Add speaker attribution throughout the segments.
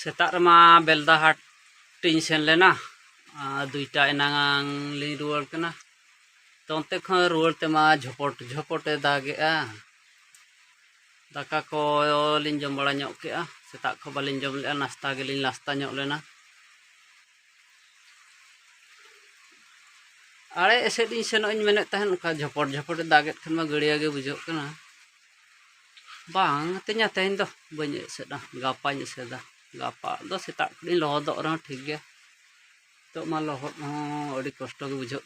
Speaker 1: Setak rema belda hat tin sen lena duita enang li ruar kena tonte khon ruar te ma झपट dage a daka ko lin jom bala nyok ke a setak ko balin jom le nasta gelin nasta nyok lena are ese din seno in menet tahen ka झपट daget khan ma gadiya ge bujok kana bang tenya tahen do banyak seda gapa nya seda gapa do setak din lohodok ra ठीक gya तो मा लहद अड़ी कष्ट के बुझे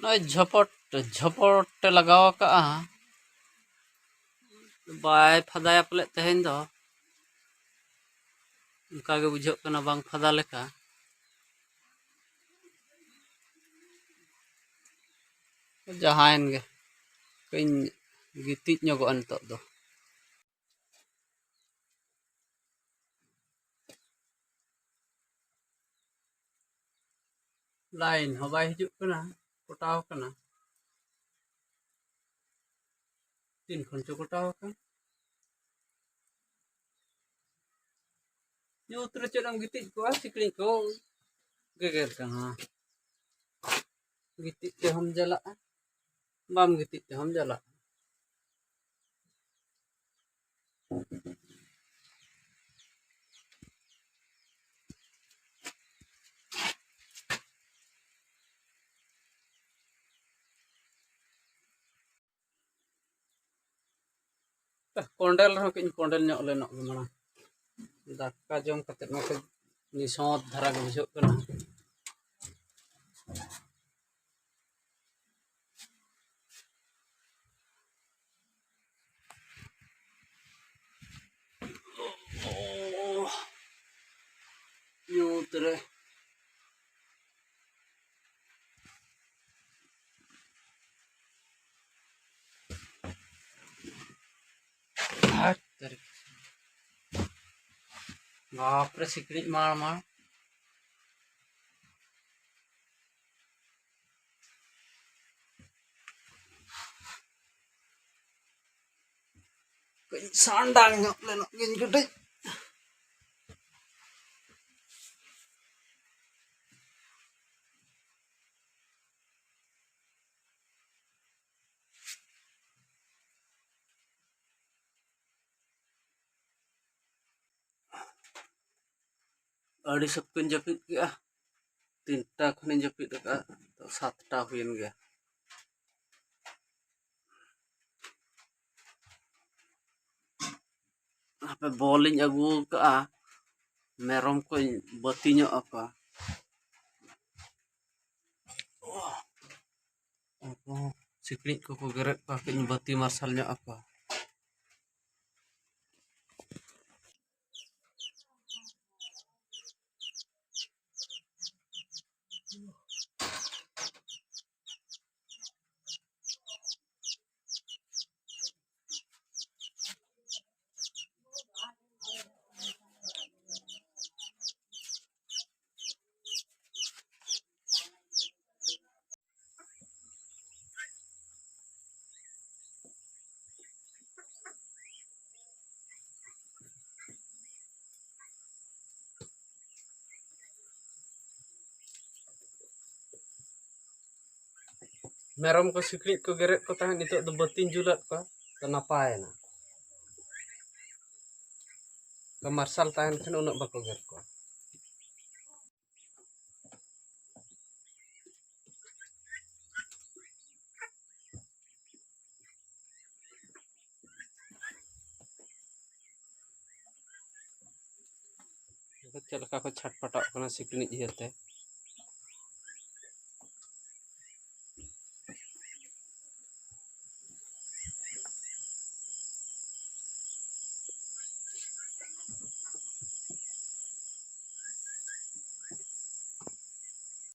Speaker 1: नय झपट लगाव का बाय फदाया पले तेहन दो उनका के बुझे बांग फदा लेका जहान गे कहीं गितिज नगो नितो दो लाइन हो बाय हिजुक कना कोटाव कना तीन खन चो कोटाव कन ᱧᱩᱛ ᱨᱮ ᱪᱮᱫ ᱮᱢ ᱜᱤᱛᱤᱡ ᱠᱚᱜᱼᱟ ᱥᱤᱠᱲᱤᱡ ᱠᱚ ᱜᱮᱜᱮᱨ ᱠᱟᱱᱟ ᱜᱤᱛᱤᱡ ᱛᱮᱦᱚᱢ ᱡᱟᱞᱟᱜᱼᱟ ᱵᱟᱢ ᱜᱤᱛᱤᱡ ᱛᱮᱦᱚᱢ ᱡᱟᱞᱟᱜᱼᱟ कोंडेल रहो किन कोंडेल ᱧᱚᱜ ᱞᱮᱱᱚᱜ ᱜᱮ ᱢᱟᱲᱟᱝ दाका जम कते नोके निसोत धारा के बुझो कना ᱧᱩᱛ रे बाप रे सिकड़ी मार मार कहीं सांडांग nyok lenok gin gede अड़ी सबकिन जपित गया 3टा खनिन जपित का तो 7टा हुइन गया apa bowling agu ka merom ko bati nyok apa sikrik ko geret pa kin bati marsal nyok apa merom ko sikrik ko geret ko tahan nitok do batin julat ko to napay na ke marsal tahan kan unok bako geret ko चलका को छटपटाव कना सिकड़ी इयते